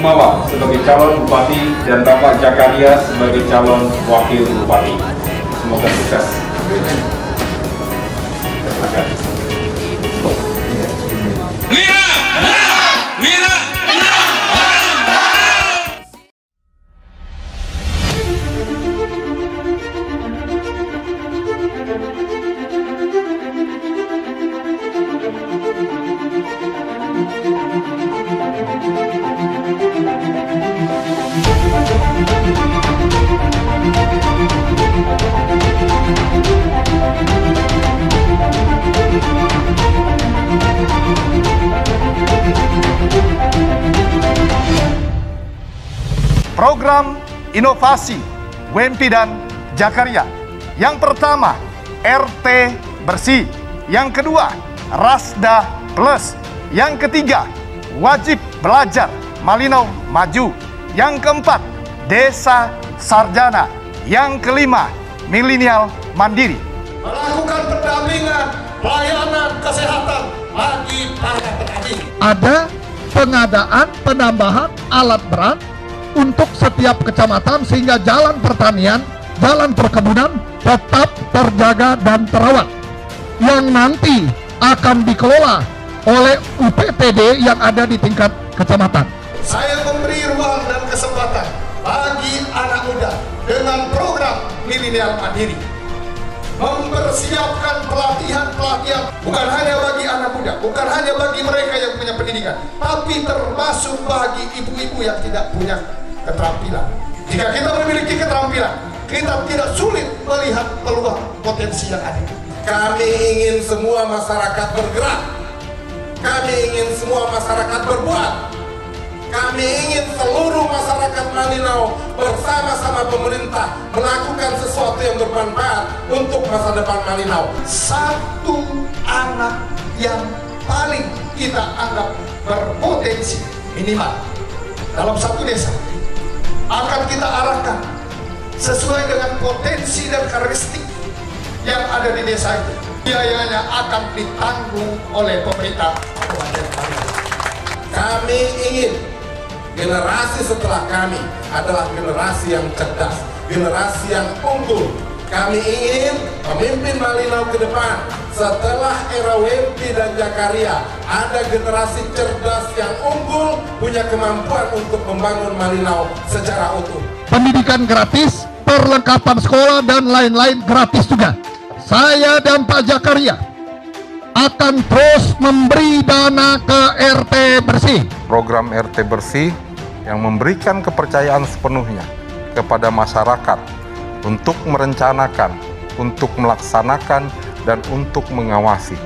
Wemawa sebagai calon bupati dan Bapak Jakaria sebagai calon wakil bupati. Semoga sukses. Program inovasi WEMPI dan Jakaria. Yang pertama, RT Bersih. Yang kedua, Rasda Plus. Yang ketiga, Wajib Belajar Malinau Maju. Yang keempat, Desa Sarjana. Yang kelima, Milenial Mandiri. Melakukan pendampingan pelayanan kesehatan bagi para petani. Ada pengadaan penambahan alat berat untuk setiap kecamatan sehingga jalan pertanian, jalan perkebunan tetap terjaga dan terawat, yang nanti akan dikelola oleh UPTD yang ada di tingkat kecamatan. Saya memberi ruang dan kesempatan bagi anak muda dengan program Milenial Mandiri, mempersiapkan pelatihan-pelatihan bukan hanya bagi anak muda, bukan hanya bagi mereka yang punya pendidikan, tapi termasuk bagi ibu-ibu yang tidak punya keterampilan. Jika kita memiliki keterampilan, kita tidak sulit melihat peluang potensi yang ada. Kami ingin semua masyarakat bergerak. Kami ingin semua masyarakat berbuat. Kami ingin seluruh masyarakat Malinau bersama-sama pemerintah melakukan sesuatu yang bermanfaat untuk masa depan Malinau. Satu anak yang paling kita anggap berpotensi minimal dalam satu desa akan kita arahkan sesuai dengan potensi dan karakteristik yang ada di desa itu. Biayanya akan ditanggung oleh pemerintah Kabupaten Malinau. Kami ingin generasi setelah kami adalah generasi yang cerdas, generasi yang unggul. Kami ingin pemimpin Malinau ke depan setelah era WEMPI dan Jakaria ada generasi cerdas yang unggul, punya kemampuan untuk membangun Malinau secara utuh. Pendidikan gratis, perlengkapan sekolah dan lain-lain gratis juga. Saya dan Pak Jakaria akan terus memberi dana ke RT Bersih. Program RT Bersih yang memberikan kepercayaan sepenuhnya kepada masyarakat untuk merencanakan, untuk melaksanakan, dan untuk mengawasi.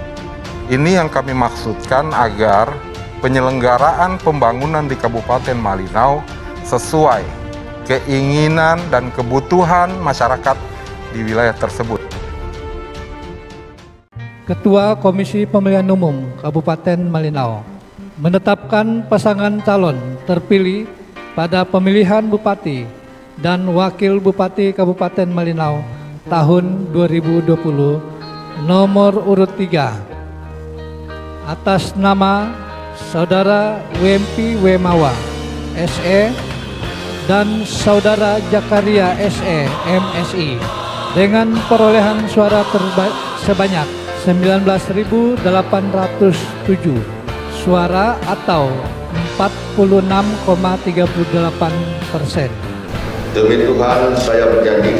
Ini yang kami maksudkan agar penyelenggaraan pembangunan di Kabupaten Malinau sesuai keinginan dan kebutuhan masyarakat di wilayah tersebut. Ketua Komisi Pemilihan Umum Kabupaten Malinau menetapkan pasangan calon terpilih pada pemilihan Bupati dan Wakil Bupati Kabupaten Malinau tahun 2020 nomor urut 3 atas nama Saudara WEMPI Wemawa SE dan Saudara Jakaria SE MSI dengan perolehan suara sebanyak 19.807 suara atau 46,38%. Demi Tuhan saya berjanji.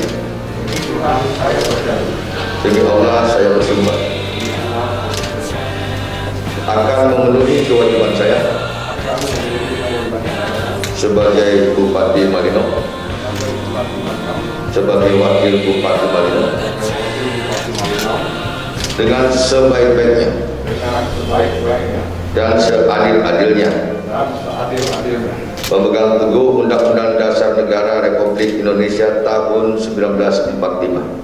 Demi Allah saya bersumpah akan memenuhi kewajiban saya sebagai Bupati Malinau, sebagai Wakil Bupati Malinau, dengan sebaik-baiknya dan seadil-adilnya, memegang teguh Undang-Undang Dasar Negara Republik Indonesia tahun 1945.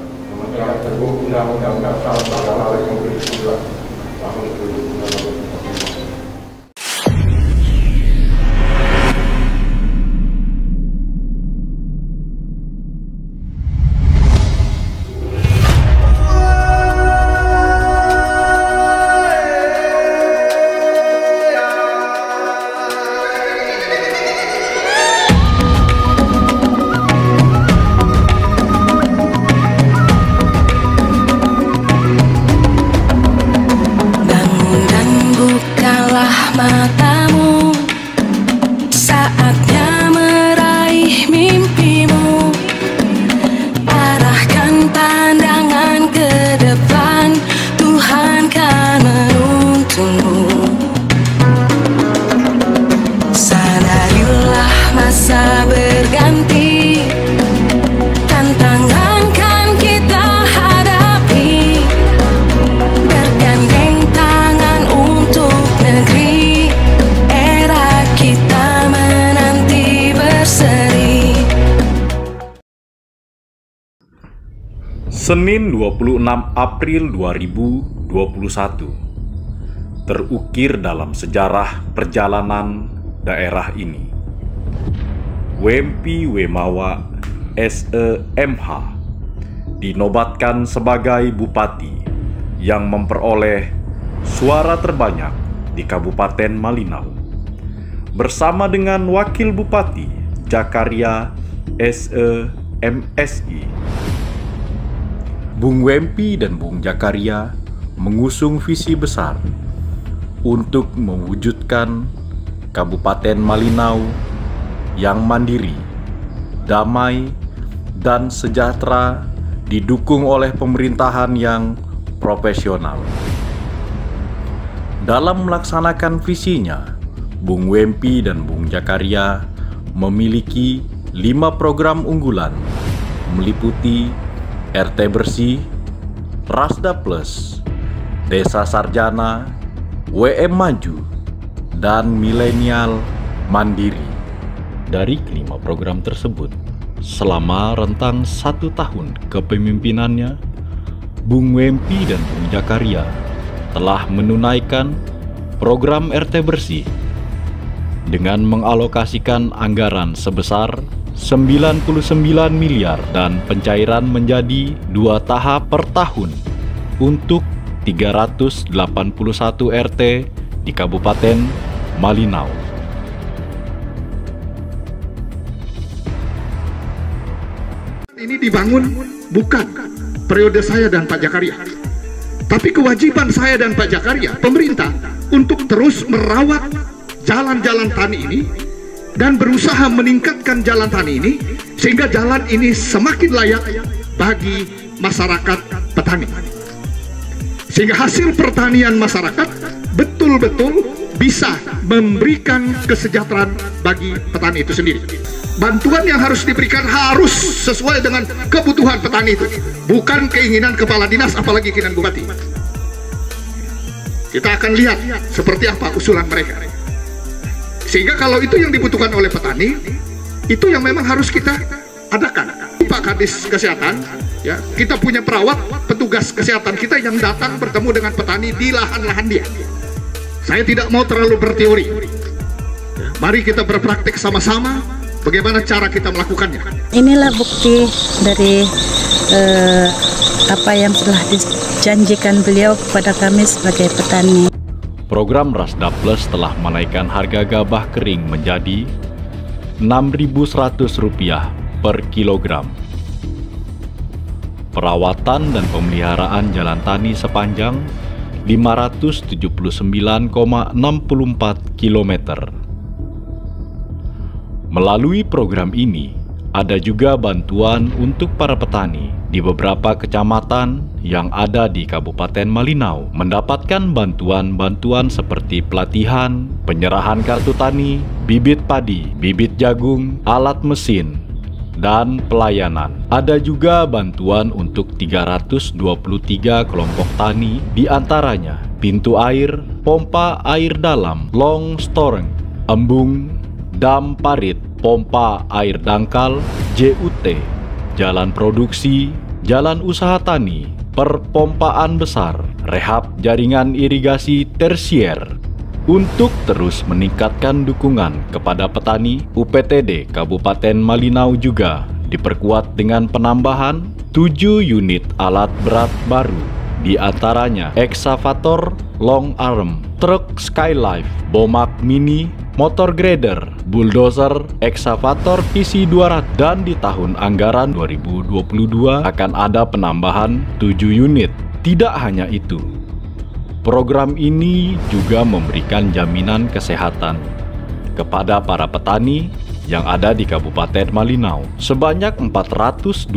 Senin 26 April 2021 terukir dalam sejarah perjalanan daerah ini. Wempi Wemawa SEMH dinobatkan sebagai bupati yang memperoleh suara terbanyak di Kabupaten Malinau, bersama dengan Wakil Bupati Jakarta SEMSI. Bung Wempi dan Bung Jakarta mengusung visi besar untuk mewujudkan Kabupaten Malinau yang mandiri, damai, dan sejahtera, didukung oleh pemerintahan yang profesional. Dalam melaksanakan visinya, Bung Wempi dan Bung Jakarta memiliki 5 program unggulan, meliputi RT Bersih, Rasda Plus, Desa Sarjana, WM Maju, dan Milenial Mandiri. Dari kelima program tersebut, selama rentang 1 tahun kepemimpinannya, Bung Wempi dan Bung Jakarta telah menunaikan program RT Bersih dengan mengalokasikan anggaran sebesar 99 miliar dan pencairan menjadi 2 tahap per tahun untuk 381 RT di Kabupaten Malinau. Ini dibangun bukan periode saya dan Pak Jakarta, tapi kewajiban saya dan Pak Jakarta, pemerintah, untuk terus merawat jalan-jalan tani ini dan berusaha meningkatkan jalan tani ini sehingga jalan ini semakin layak bagi masyarakat petani, sehingga hasil pertanian masyarakat betul-betul bisa memberikan kesejahteraan bagi petani itu sendiri. Bantuan yang harus diberikan harus sesuai dengan kebutuhan petani itu, bukan keinginan kepala dinas, apalagi keinginan bupati. Kita akan lihat seperti apa usulan mereka, sehingga kalau itu yang dibutuhkan oleh petani, itu yang memang harus kita adakan. Pak Kadis Kesehatan, ya, kita punya perawat, petugas kesehatan kita yang datang bertemu dengan petani di lahan-lahan dia. Saya tidak mau terlalu berteori. Mari kita berpraktik sama-sama bagaimana cara kita melakukannya. Inilah bukti dari apa yang telah dijanjikan beliau kepada kami sebagai petani. Program Rasda Plus telah menaikkan harga gabah kering menjadi Rp6.100 per kilogram. Perawatan dan pemeliharaan jalan tani sepanjang 579,64 km. Melalui program ini, ada juga bantuan untuk para petani di beberapa kecamatan yang ada di Kabupaten Malinau mendapatkan bantuan-bantuan seperti pelatihan, penyerahan kartu tani, bibit padi, bibit jagung, alat mesin, dan pelayanan. Ada juga bantuan untuk 323 kelompok tani, di antaranya pintu air, pompa air dalam, long storeng, embung, dam parit, pompa air dangkal, JUT, jalan produksi, jalan usaha tani, perpompaan besar, rehab jaringan irigasi tersier. Untuk terus meningkatkan dukungan kepada petani, UPTD Kabupaten Malinau juga diperkuat dengan penambahan 7 unit alat berat baru, di antaranya eksavator long arm, truk skylife, bomak mini, motor grader, bulldozer, eksavator PC 200, dan di tahun anggaran 2022 akan ada penambahan 7 unit. Tidak hanya itu, program ini juga memberikan jaminan kesehatan kepada para petani yang ada di Kabupaten Malinau. Sebanyak 412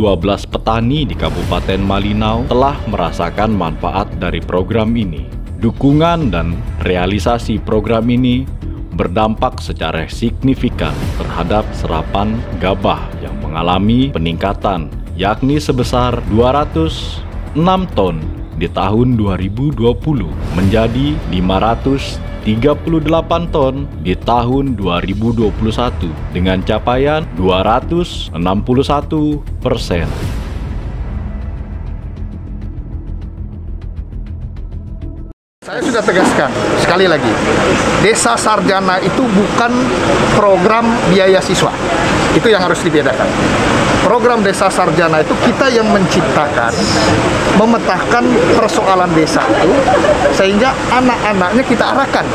petani di Kabupaten Malinau telah merasakan manfaat dari program ini. Dukungan dan realisasi program ini berdampak secara signifikan terhadap serapan gabah yang mengalami peningkatan, yakni sebesar 206 ton di tahun 2020 menjadi 538 ton di tahun 2021 dengan capaian 261%. sudah tegaskan sekali lagi, Desa Sarjana itu bukan program biaya siswa. Itu yang harus dibedakan. Program Desa Sarjana itu kita yang menciptakan, memetakan persoalan desa itu, sehingga anak-anaknya kita arahkan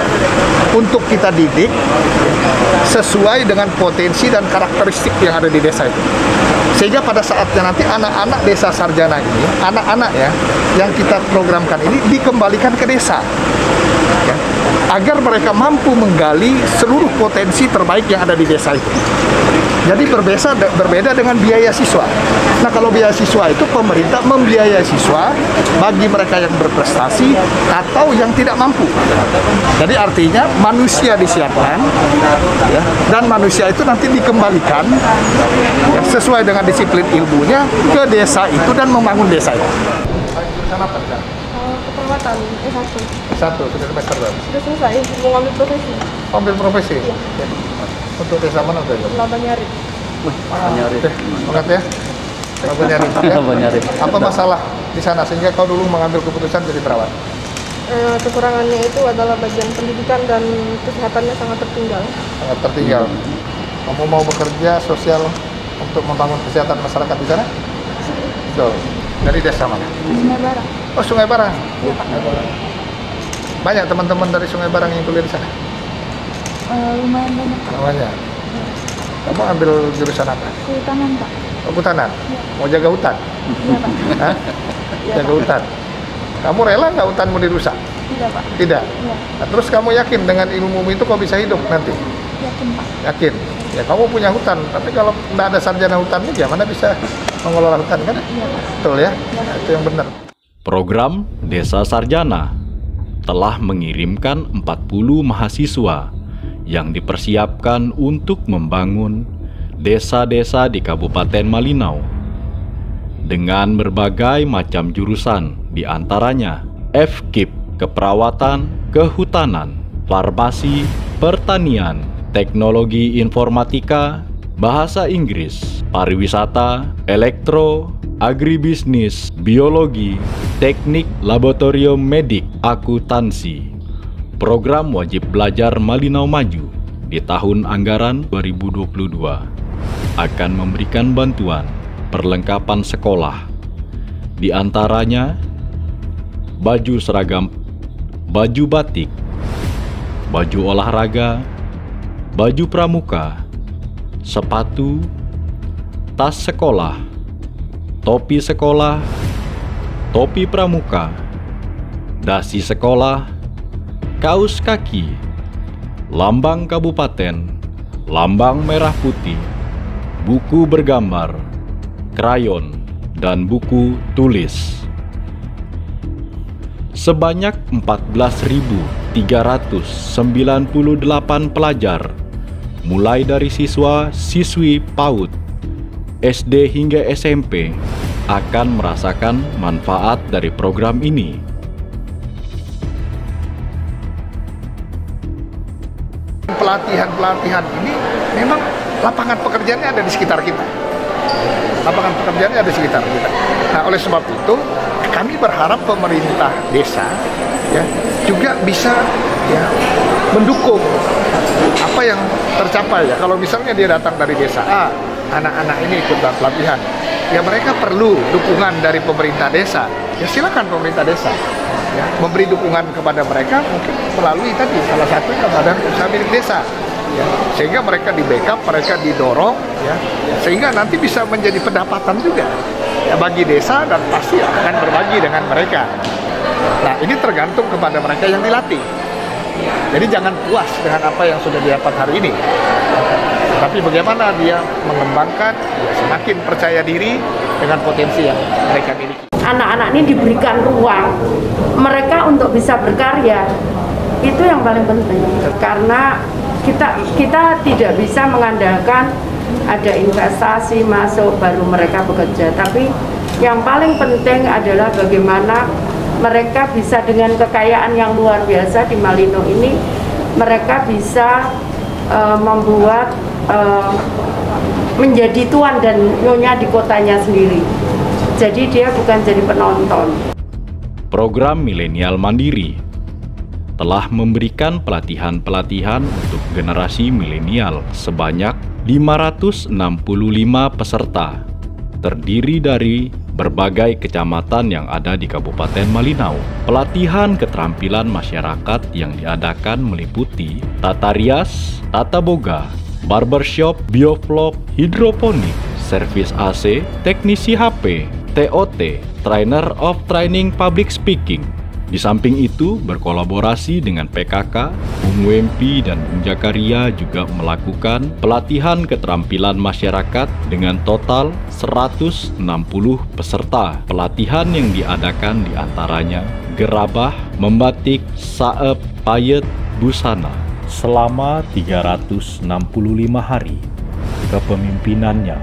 untuk kita didik sesuai dengan potensi dan karakteristik yang ada di desa itu. Sehingga pada saatnya nanti anak-anak Desa Sarjana ini, anak-anak ya, yang kita programkan ini dikembalikan ke desa, ya, agar mereka mampu menggali seluruh potensi terbaik yang ada di desa itu. Jadi berbeda dengan biaya siswa. Nah, kalau biaya siswa itu pemerintah membiayai siswa bagi mereka yang berprestasi atau yang tidak mampu. Jadi artinya manusia disiapkan, ya, dan manusia itu nanti dikembalikan ya, sesuai dengan disiplin ilmunya ke desa itu dan membangun desa itu. Keperawatan S1. S1 sudah semester berapa? Sudah selesai, mau ngambil profesi. Ambil profesi? Iya. Ya. Untuk desa mana tuh? Labanyari. Labanyari. Semangat ya. Labanyari. Ya. Apa masalah di sana sehingga kau dulu mengambil keputusan jadi perawat? Kekurangannya itu adalah bagian pendidikan dan kesehatannya sangat tertinggal. Sangat tertinggal. Kamu mau bekerja sosial untuk membangun kesehatan masyarakat di sana? Betul. Dari desa mana? Sungai Barang. Oh, Sungai Barang. Iya, Pak. Banyak teman-teman dari Sungai Barang yang kuliah di sana? Lumayan banyak, Pak. Lumayan. Kamu ambil jurusan apa? Kehutanan, Pak. Oh, kehutanan? Ya. Mau jaga hutan? Iya, Pak. Hah? Ya, Jaga Pak. hutan. Kamu rela nggak hutanmu dirusak? Tidak, Pak. Tidak? Iya. Nah, terus kamu yakin dengan ilmumu itu kau bisa hidup nanti? Yakin, Pak. Yakin? Ya, kamu punya hutan, tapi kalau nggak ada sarjana hutan, gimana bisa mengelola hutan, kan? Iya, Pak. Betul ya? Nah, itu yang benar. Program Desa Sarjana telah mengirimkan 40 mahasiswa yang dipersiapkan untuk membangun desa-desa di Kabupaten Malinau dengan berbagai macam jurusan, diantaranya FKIP, keperawatan, kehutanan, farmasi, pertanian, teknologi informatika, bahasa Inggris, pariwisata, elektro, agribisnis, biologi, teknik laboratorium medik, akuntansi. Program Wajib Belajar Malinau Maju di tahun anggaran 2022 akan memberikan bantuan perlengkapan sekolah, di antaranya baju seragam, baju batik, baju olahraga, baju pramuka, sepatu, tas sekolah, topi sekolah, topi pramuka, dasi sekolah, kaos kaki, lambang kabupaten, lambang merah putih, buku bergambar, krayon, dan buku tulis. Sebanyak 14.398 pelajar, mulai dari siswa-siswi PAUD, SD hingga SMP, akan merasakan manfaat dari program ini. Pelatihan-pelatihan ini memang lapangan pekerjaannya ada di sekitar kita. Lapangan pekerjaannya ada di sekitar kita. Nah, oleh sebab itu kami berharap pemerintah desa ya juga bisa ya mendukung apa yang tercapai ya. Kalau misalnya dia datang dari desa A, anak-anak ini ikut pelatihan, ya mereka perlu dukungan dari pemerintah desa. Ya silakan pemerintah desa ya, memberi dukungan kepada mereka mungkin melalui tadi salah satunya badan usaha milik desa ya, sehingga mereka di backup, mereka didorong ya, sehingga nanti bisa menjadi pendapatan juga ya bagi desa dan pasti akan berbagi dengan mereka. Nah, ini tergantung kepada mereka yang dilatih. Jadi jangan puas dengan apa yang sudah didapat hari ini, tapi bagaimana dia mengembangkan ya, semakin percaya diri dengan potensi yang mereka miliki. Anak-anak ini diberikan ruang mereka untuk bisa berkarya, itu yang paling penting, karena kita tidak bisa mengandalkan ada investasi masuk baru mereka bekerja, tapi yang paling penting adalah bagaimana mereka bisa dengan kekayaan yang luar biasa di Malinau ini, mereka bisa membuat menjadi tuan dan nyonya di kotanya sendiri. Jadi dia bukan jadi penonton. Program Milenial Mandiri telah memberikan pelatihan-pelatihan untuk generasi milenial sebanyak 565 peserta, terdiri dari berbagai kecamatan yang ada di Kabupaten Malinau. Pelatihan keterampilan masyarakat yang diadakan meliputi tata rias, tata boga, barbershop, biovlog, hidroponik, servis AC, teknisi HP, TOT, trainer of training public speaking. Di samping itu, berkolaborasi dengan PKK, Bung Wempi dan Bung Jakaria juga melakukan pelatihan keterampilan masyarakat dengan total 160 peserta. Pelatihan yang diadakan diantaranya gerabah, membatik, saep, payet, busana. Selama 365 hari kepemimpinannya,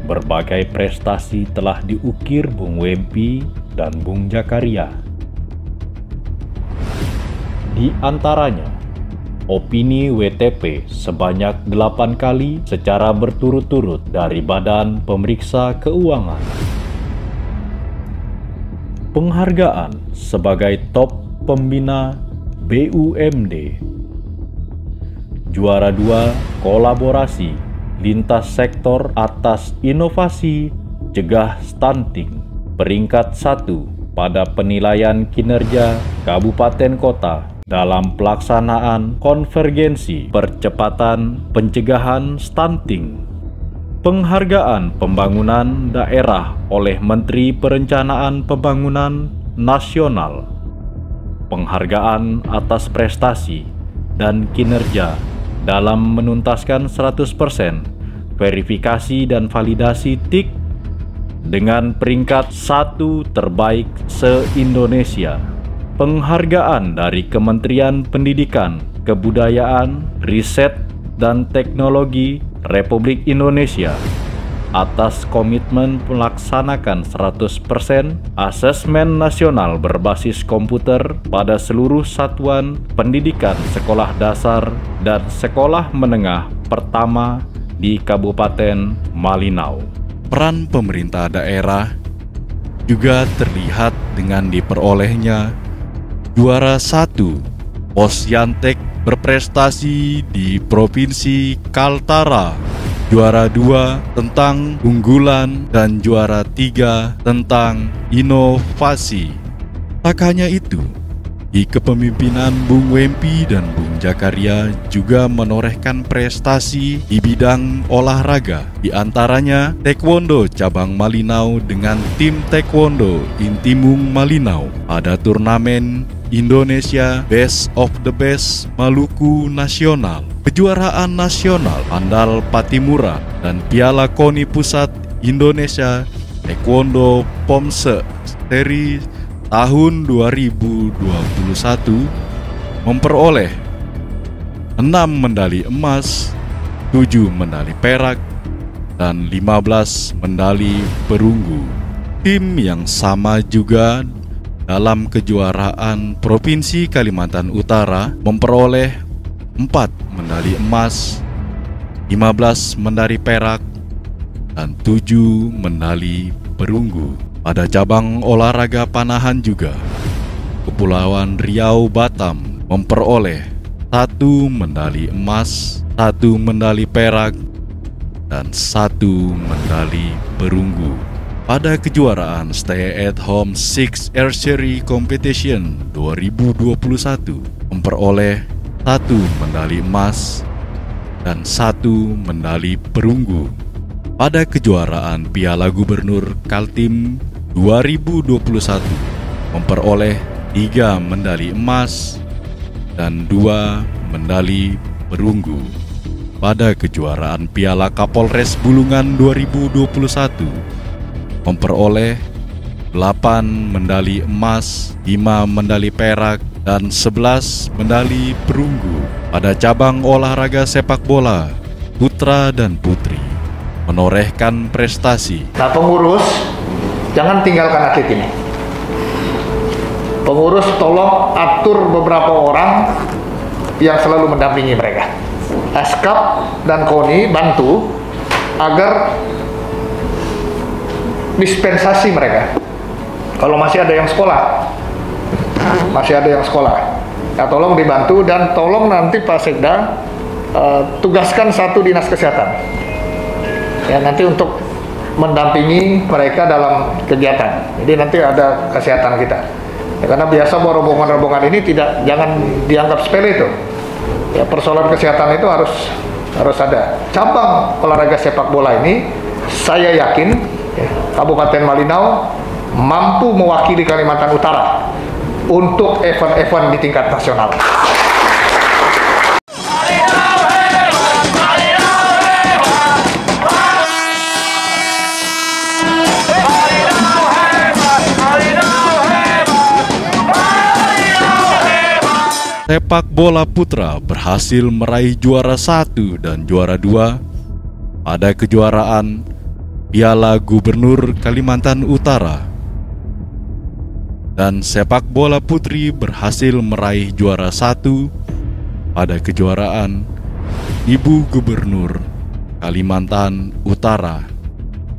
berbagai prestasi telah diukir Bung Wempi dan Bung Jakaria. Di antaranya, opini WTP sebanyak 8 kali secara berturut-turut dari Badan Pemeriksa Keuangan. Penghargaan sebagai top pembina BUMD. Juara 2 kolaborasi lintas sektor atas inovasi cegah stunting. Peringkat 1 pada penilaian kinerja kabupaten kota dalam pelaksanaan konvergensi percepatan pencegahan stunting. Penghargaan pembangunan daerah oleh Menteri Perencanaan Pembangunan Nasional. Penghargaan atas prestasi dan kinerja dalam menuntaskan 100% verifikasi dan validasi TIK dengan peringkat 1 terbaik se-Indonesia. Penghargaan dari Kementerian Pendidikan, Kebudayaan, Riset, dan Teknologi Republik Indonesia atas komitmen melaksanakan 100% asesmen nasional berbasis komputer pada seluruh satuan pendidikan sekolah dasar dan sekolah menengah pertama di Kabupaten Malinau. Peran pemerintah daerah juga terlihat dengan diperolehnya juara 1 Posyantek berprestasi di Provinsi Kaltara, juara 2 tentang unggulan, dan juara 3 tentang inovasi. Tak hanya itu, di kepemimpinan Bung Wempi dan Bung Jakaria juga menorehkan prestasi di bidang olahraga, di antaranya Taekwondo cabang Malinau dengan tim Taekwondo Intimung Malinau pada turnamen Indonesia Best of the Best Maluku Nasional, kejuaraan nasional Andal Patimura, dan Piala KONI Pusat Indonesia Taekwondo Pomse seri tahun 2021 memperoleh 6 medali emas, 7 medali perak, dan 15 medali perunggu. Tim yang sama juga dalam kejuaraan Provinsi Kalimantan Utara memperoleh 4 medali emas, 15 medali perak, dan 7 medali perunggu. Pada cabang olahraga panahan juga, Kepulauan Riau Batam memperoleh 1 medali emas, 1 medali perak, dan 1 medali perunggu. Pada kejuaraan Stay at Home 6 Archery Competition 2021 memperoleh 1 medali emas dan 1 medali perunggu. Pada kejuaraan Piala Gubernur Kaltim 2021 memperoleh 3 medali emas dan 2 medali perunggu. Pada kejuaraan Piala Kapolres Bulungan 2021 memperoleh 8 medali emas, 5 medali perak, dan 11 medali perunggu. Pada cabang olahraga sepak bola putra dan putri menorehkan prestasi. Nah, pengurus jangan tinggalkan atlet ini. Pengurus tolong atur beberapa orang yang selalu mendampingi mereka. Eskap dan KONI bantu agar dispensasi mereka. Kalau masih ada yang sekolah, Ya, tolong dibantu dan tolong nanti Pak Sekda tugaskan satu dinas kesehatan. Ya, nanti untuk mendampingi mereka dalam kegiatan. Jadi nanti ada kesehatan kita. Ya, karena biasa rombongan-rombongan ini jangan dianggap sepele itu. Ya, persoalan kesehatan itu harus ada. Cabang olahraga sepak bola ini saya yakin ya, Kabupaten Malinau mampu mewakili Kalimantan Utara untuk event-event di tingkat nasional. Sepak bola putra berhasil meraih juara 1 dan juara 2 pada kejuaraan Piala Gubernur Kalimantan Utara. Dan sepak bola putri berhasil meraih juara 1 pada kejuaraan Ibu Gubernur Kalimantan Utara.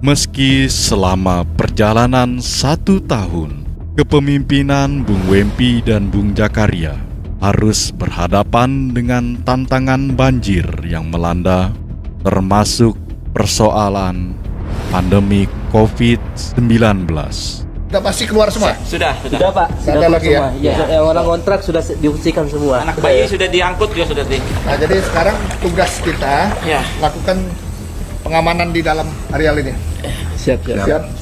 Meski selama perjalanan 1 tahun kepemimpinan Bung Wempi dan Bung Jakaria harus berhadapan dengan tantangan banjir yang melanda, termasuk persoalan pandemi COVID-19. Sudah pasti keluar semua? Sudah Pak. Sudah lagi ya? Yang orang kontrak sudah diungsikan semua. Anak bayi sudah diangkut juga sudah. Nah, jadi sekarang tugas kita lakukan pengamanan di dalam areal ini. Siap.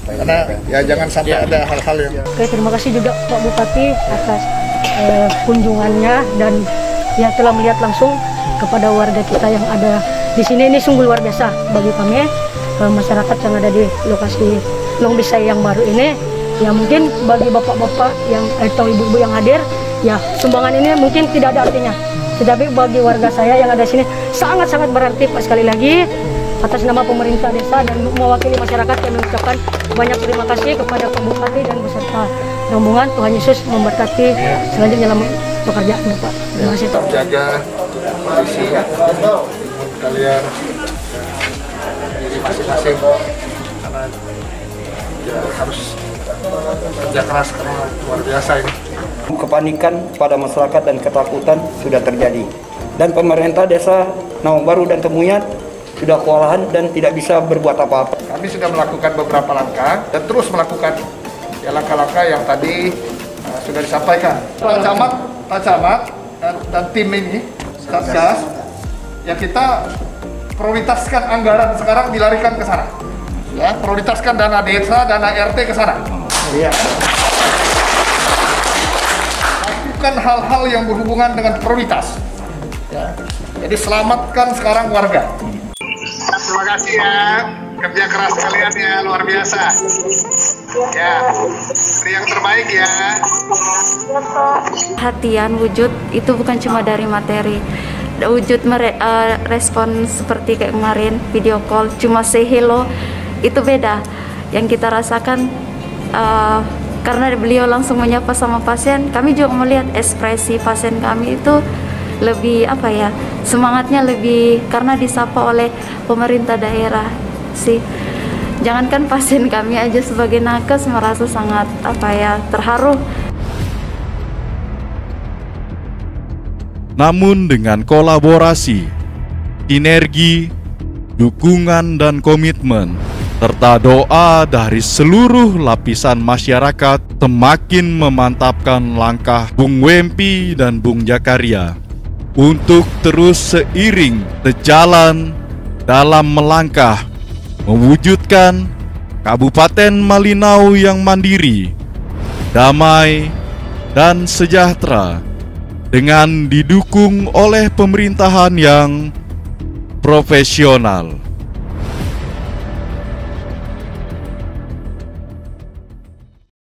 Karena ya jangan sampai ada hal-hal yang. Oke, terima kasih juga Pak Bupati atas kunjungannya dan ya telah melihat langsung kepada warga kita yang ada di sini. Ini sungguh luar biasa bagi kami masyarakat yang ada di lokasi Long Bisai yang baru ini. Ya mungkin bagi bapak-bapak yang atau ibu-ibu yang hadir, ya sumbangan ini mungkin tidak ada artinya. Tetapi bagi warga saya yang ada di sini sangat-sangat berarti Pak. Sekali lagi atas nama pemerintah desa dan mewakili masyarakat kami mengucapkan banyak terima kasih kepada Pak Bupati dan beserta rombongan. Tuhan Yesus memberkati selanjutnya dalam pekerjaan Pak. Terima kasih. Jaga kondisi kalian diri masing-masing karena ya, harus kerja keras karena luar biasa ini. Kepanikan pada masyarakat dan ketakutan sudah terjadi dan pemerintah desa Nawang Baru dan Temuyat sudah kewalahan dan tidak bisa berbuat apa-apa. Kami sudah melakukan beberapa langkah dan terus melakukan ya langkah-langkah yang tadi sudah disampaikan. Pak Camat dan tim ini, Satgas, ya kita prioritaskan anggaran sekarang dilarikan ke sana. Ya, prioritaskan dana desa, dana RT ke sana. Iya. Lakukan hal-hal yang berhubungan dengan prioritas. Ya. Jadi selamatkan sekarang warga. Terima kasih ya, kerja keras kalian ya, luar biasa. Ya, yang terbaik ya. Perhatian wujud itu bukan cuma dari materi. Wujud respon seperti kayak kemarin video call, cuma say hello itu beda. Yang kita rasakan karena beliau langsung menyapa sama pasien, kami juga melihat ekspresi pasien kami itu lebih apa ya, semangatnya lebih karena disapa oleh pemerintah daerah sih. Jangankan pasien kami aja sebagai nakes merasa sangat apa ya, terharu. Namun dengan kolaborasi, sinergi, dukungan dan komitmen serta doa dari seluruh lapisan masyarakat semakin memantapkan langkah Bung Wempi dan Bung Jakaria untuk terus seiring sejalan dalam melangkah mewujudkan Kabupaten Malinau yang mandiri, damai, dan sejahtera dengan didukung oleh pemerintahan yang profesional.